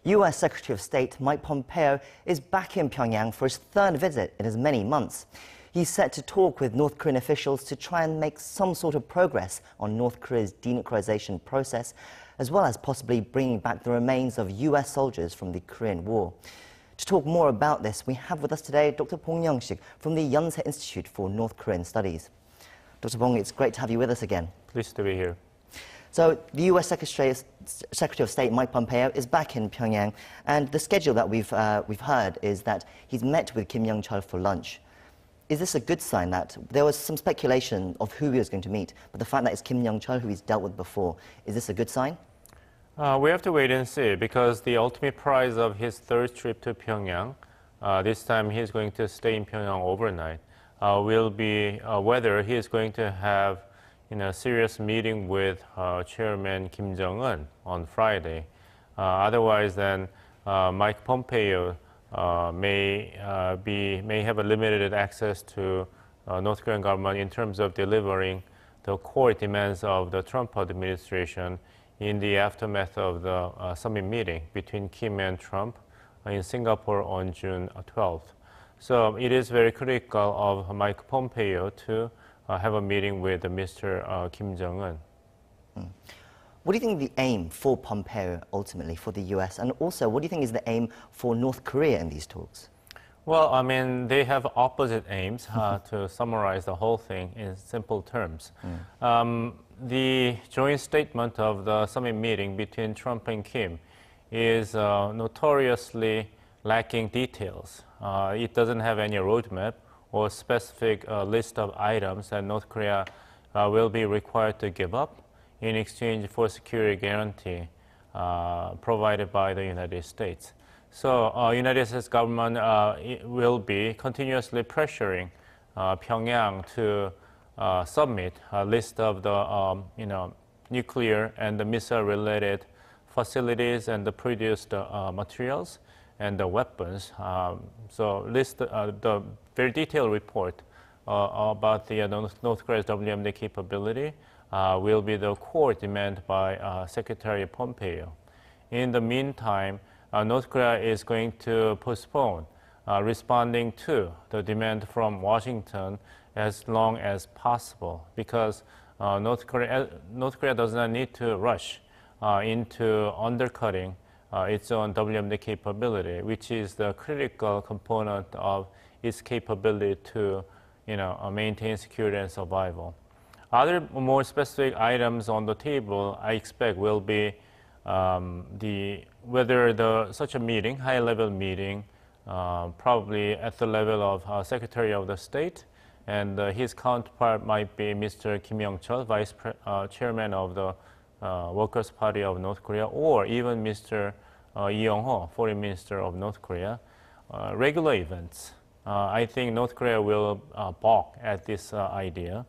U.S. Secretary of State Mike Pompeo is back in Pyongyang for his third visit in as many months. He's set to talk with North Korean officials to try and make some sort of progress on North Korea's denuclearization process, as well as possibly bringing back the remains of U.S. soldiers from the Korean War. To talk more about this, we have with us today Dr. Bong Young-shik from the Yonsei Institute for North Korean Studies. Dr. Bong, it's great to have you with us again. Pleased to be here. So the U.S. Secretary of State Mike Pompeo is back in Pyongyang, and the schedule that we've heard is that he's met with Kim Jong-chol for lunch. Is this a good sign? That there was some speculation of who he was going to meet, but the fact that it's Kim Jong-chol, who he's dealt with before, is this a good sign? We have to wait and see, because the ultimate prize of his third trip to Pyongyang, this time he's going to stay in Pyongyang overnight, will be whether he is going to have a serious meeting with Chairman Kim Jong-un on Friday. Otherwise, then Mike Pompeo may have a limited access to North Korean government in terms of delivering the core demands of the Trump administration in the aftermath of the summit meeting between Kim and Trump in Singapore on June 12th. So it is very critical of Mike Pompeo to have a meeting with Mr. Kim Jong-un. What do you think the aim for Pompeo ultimately for the U.S., and also what do you think is the aim for North Korea in these talks? Well, I mean, they have opposite aims, to summarize the whole thing in simple terms. The joint statement of the summit meeting between Trump and Kim is notoriously lacking details. It doesn't have any roadmap or specific list of items that North Korea will be required to give up in exchange for security guarantee provided by the United States. So United States government will be continuously pressuring Pyongyang to submit a list of the nuclear and the missile-related facilities and the produced materials and the weapons. So list the very detailed report about the North Korea's WMD capability will be the core demand by Secretary Pompeo. In the meantime, North Korea is going to postpone responding to the demand from Washington as long as possible, because North Korea does not need to rush into undercutting its own WMD capability, which is the critical component of its capability to maintain security and survival. Other more specific items on the table, I expect, will be whether such a meeting, high-level meeting, probably at the level of Secretary of the State, and his counterpart might be Mr. Kim Yong-chol, Chairman of the Workers' Party of North Korea, or even Mr. Lee Yong-ho, Foreign Minister of North Korea. Regular events. I think North Korea will balk at this idea.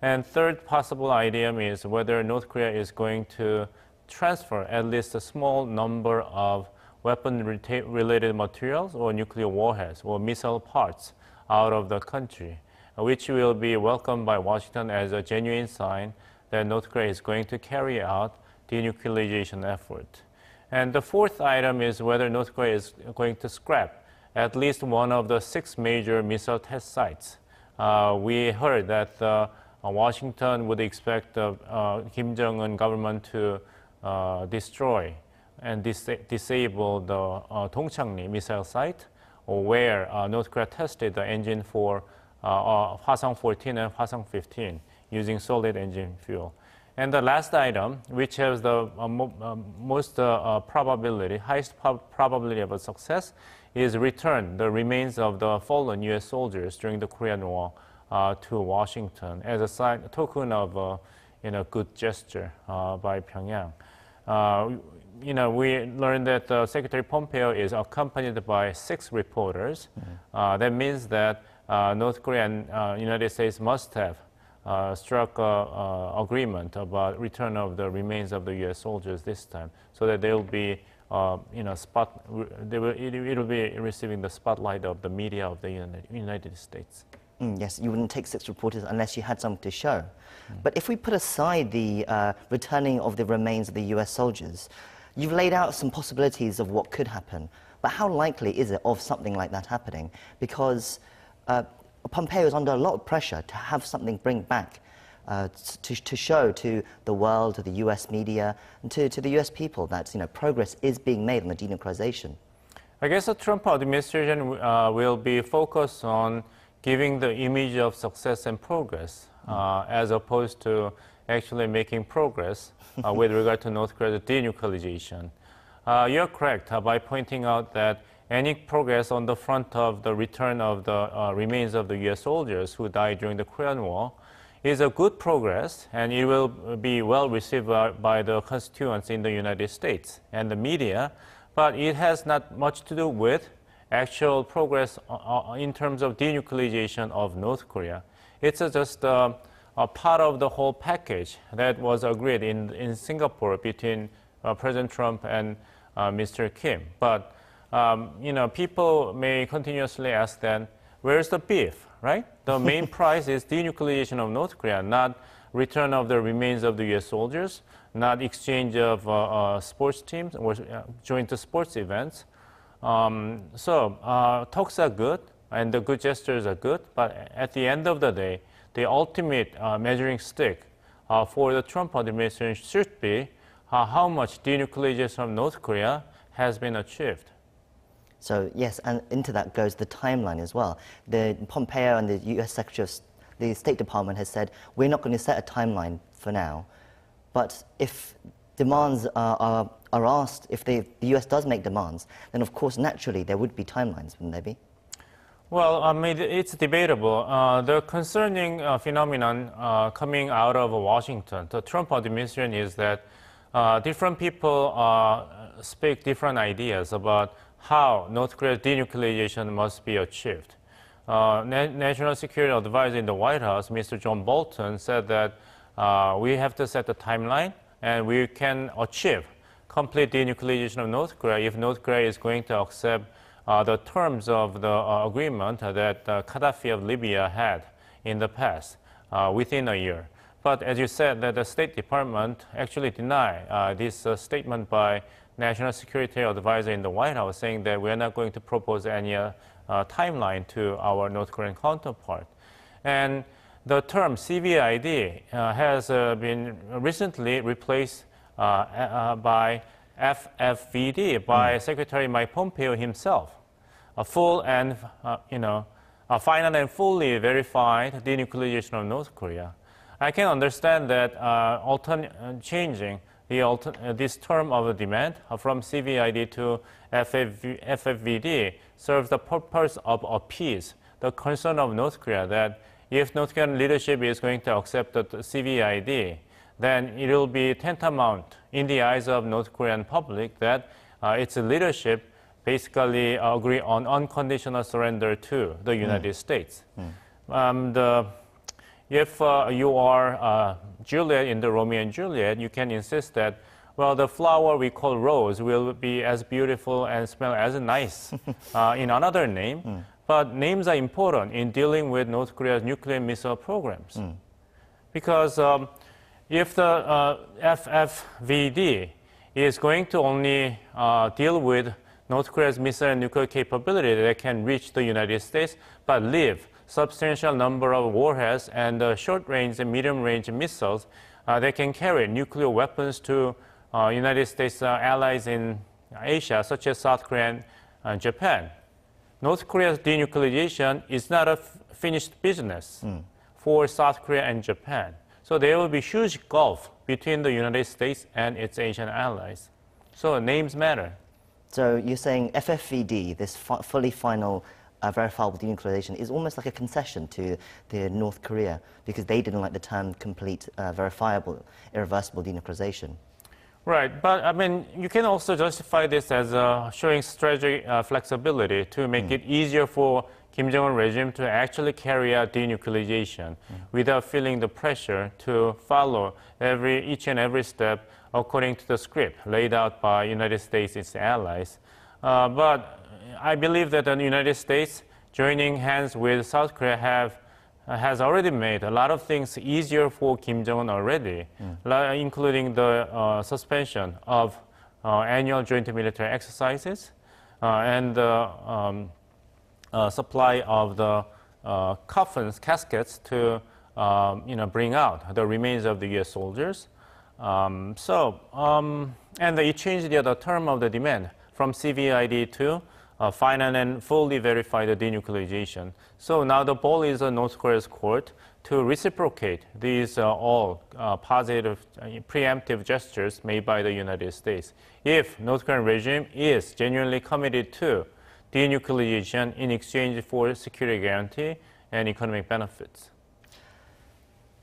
And third possible idea is whether North Korea is going to transfer at least a small number of weapon-related materials or nuclear warheads or missile parts out of the country, which will be welcomed by Washington as a genuine sign that North Korea is going to carry out denuclearization effort. And the fourth item is whether North Korea is going to scrap at least one of the 6 major missile test sites. We heard that Washington would expect the Kim Jong-un government to destroy and disable the Dongchangri missile site, where North Korea tested the engine for Hwasong-14 and Hwasong-15 using solid engine fuel. And the last item, which has the most highest probability of a success, is return the remains of the fallen U.S. soldiers during the Korean War to Washington as a token of good gesture by Pyongyang. We learned that Secretary Pompeo is accompanied by 6 reporters. That means that North Korea and United States must have struck an agreement about return of the remains of the U.S. soldiers this time, so that they will be, it will be receiving the spotlight of the media of the United States. Yes, you wouldn't take 6 reporters unless you had something to show. But if we put aside the returning of the remains of the U.S. soldiers, You've laid out some possibilities of what could happen, but how likely is it of something like that happening? Because Pompeo is under a lot of pressure to have something bring back to show to the world, to the US media, and to the US people that progress is being made on the denuclearization. I guess the Trump administration will be focused on giving the image of success and progress as opposed to actually making progress with regard to North Korea's denuclearization. You're correct by pointing out that any progress on the front of the return of the remains of the US soldiers who died during the Korean War is a good progress, and it will be well received by the constituents in the United States and the media, but it has not much to do with actual progress in terms of denuclearization of North Korea. It's just a part of the whole package that was agreed in Singapore between President Trump and Mr. Kim. But people may continuously ask then, where's the beef, right? The main prize is denuclearization of North Korea, not return of the remains of the US soldiers, not exchange of sports teams or joint sports events. Talks are good and the good gestures are good, but at the end of the day, the ultimate measuring stick for the Trump administration should be how much denuclearization of North Korea has been achieved. So yes, and into that goes the timeline as well. The Pompeo and the US Secretary of the State Department has said, we're not going to set a timeline for now. But if demands are asked, if the US does make demands, then of course, naturally, there would be timelines, wouldn't there be? Well, I mean, it's debatable. The concerning phenomenon coming out of Washington, the Trump administration, is that different people speak different ideas about how North Korea's denuclearization must be achieved. National Security Advisor in the White House, Mr. John Bolton, said that we have to set a timeline and we can achieve complete denuclearization of North Korea if North Korea is going to accept the terms of the agreement that Gaddafi of Libya had in the past within a year. But as you said, that the State Department actually denied this statement by National Security Advisor in the White House, saying that we're not going to propose any timeline to our North Korean counterpart. And the term CVID has been recently replaced by FFVD by Secretary Mike Pompeo himself. A full and, a final and fully verified denuclearization of North Korea. I can understand that changing this term of demand from CVID to FFVD serves the purpose of appease the concern of North Korea that if North Korean leadership is going to accept the CVID, then it will be tantamount in the eyes of North Korean public that its leadership basically agree on unconditional surrender to the United States. If you are Juliet in the Romeo and Juliet, you can insist that, well, the flower we call rose will be as beautiful and smell as nice in another name. But names are important in dealing with North Korea's nuclear missile programs. Because if the FFVD is going to only deal with North Korea's missile and nuclear capability that can reach the United States, but leave substantial number of warheads and short-range and medium-range missiles that can carry nuclear weapons to United States allies in Asia, such as South Korea and Japan. North Korea's denuclearization is not a finished business for South Korea and Japan. So there will be huge gulf between the United States and its Asian allies. So names matter. So you're saying FFVD, this fully final verifiable denuclearization, is almost like a concession to the North Korea because they didn't like the term complete, verifiable, irreversible denuclearization. Right, but I mean, you can also justify this as showing strategic flexibility to make it easier for Kim Jong-un regime to actually carry out denuclearization without feeling the pressure to follow each and every step according to the script laid out by United States, its allies. But I believe that the United States joining hands with South Korea has already made a lot of things easier for Kim Jong-un already, including the suspension of annual joint military exercises, and the supply of the caskets to bring out the remains of the U.S. soldiers. And it changed the term of the demand from CVID to final and fully verified denuclearization. So now the ball is on North Korea's court to reciprocate these all positive preemptive gestures made by the United States. If North Korean regime is genuinely committed to denuclearization in exchange for security guarantee and economic benefits.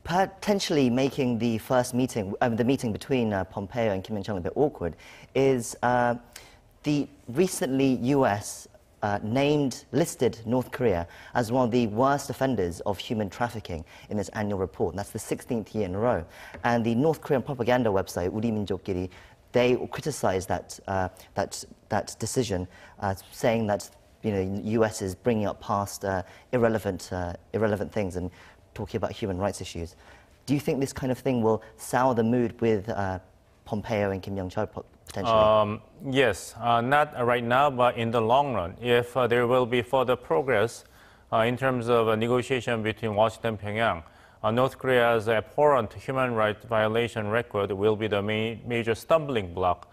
Potentially making the first meeting, the meeting between Pompeo and Kim Jong-un a bit awkward, is the recently U.S. listed North Korea as one of the worst offenders of human trafficking in its annual report. And that's the 16th year in a row. And the North Korean propaganda website, 우리 민족끼리, they criticized that decision, saying that U.S. is bringing up past irrelevant things and talking about human rights issues. Do you think this kind of thing will sour the mood with Pompeo and Kim Jong-chol potentially? Yes, not right now, but in the long run, if there will be further progress in terms of negotiation between Washington and Pyongyang, North Korea's abhorrent human rights violation record will be the major stumbling block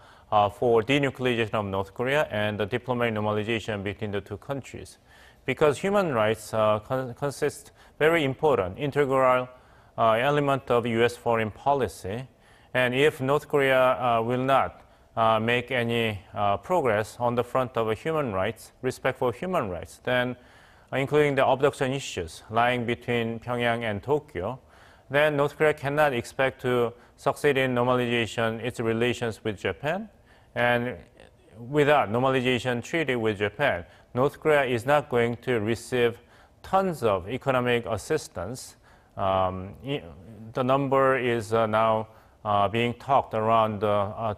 for denuclearization of North Korea and the diplomatic normalization between the two countries. Because human rights consist very important, integral element of U.S. foreign policy. And if North Korea will not make any progress on the front of human rights, respect for human rights, then including the abduction issues lying between Pyongyang and Tokyo, then North Korea cannot expect to succeed in normalization its relations with Japan. And without normalization treaty with Japan, North Korea is not going to receive tons of economic assistance. The number is now being talked around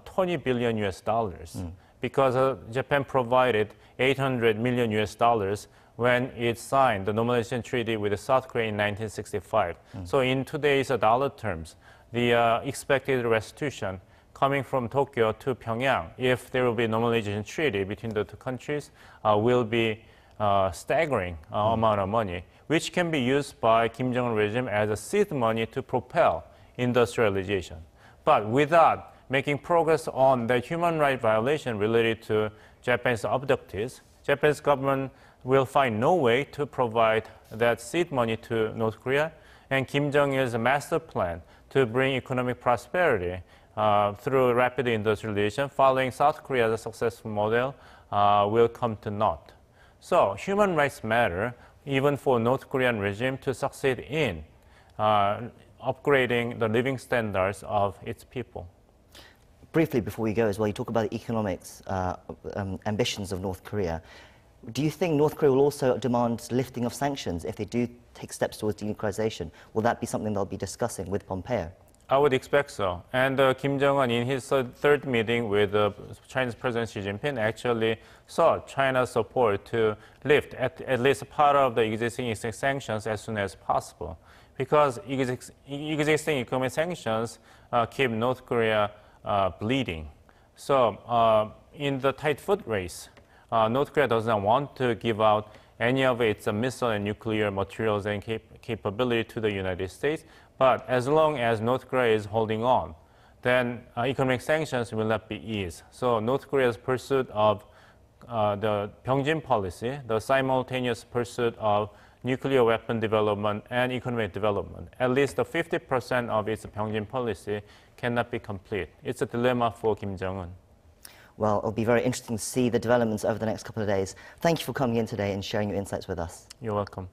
20 billion US dollars because Japan provided 800 million US dollars when it signed the normalization treaty with South Korea in 1965. So in today's dollar terms, the expected restitution coming from Tokyo to Pyongyang, if there will be a normalization treaty between the two countries, will be staggering amount of money, which can be used by Kim Jong-un regime as a seed money to propel industrialization. But without making progress on the human rights violation related to Japanese abductees, Japanese government will find no way to provide that seed money to North Korea, and Kim Jong-il's master plan to bring economic prosperity through rapid industrialization following South Korea's successful model will come to naught. So human rights matter even for North Korean regime to succeed in upgrading the living standards of its people. Briefly before we go as well, you talk about the economics ambitions of North Korea. Do you think North Korea will also demand lifting of sanctions if they do take steps towards denuclearization? Will that be something they'll be discussing with Pompeo? I would expect so. And Kim Jong-un, in his third meeting with Chinese President Xi Jinping, actually sought China's support to lift at least part of the existing sanctions as soon as possible. Because existing economic sanctions keep North Korea bleeding. So in the tight foot race, North Korea does not want to give out any of its missile and nuclear materials and capability to the United States. But as long as North Korea is holding on, then economic sanctions will not be eased. So North Korea's pursuit of the Pyongyang policy, the simultaneous pursuit of nuclear weapon development and economic development, at least 50% of its Pyongyang policy cannot be complete. It's a dilemma for Kim Jong-un. Well, it'll be very interesting to see the developments over the next couple of days. Thank you for coming in today and sharing your insights with us. You're welcome.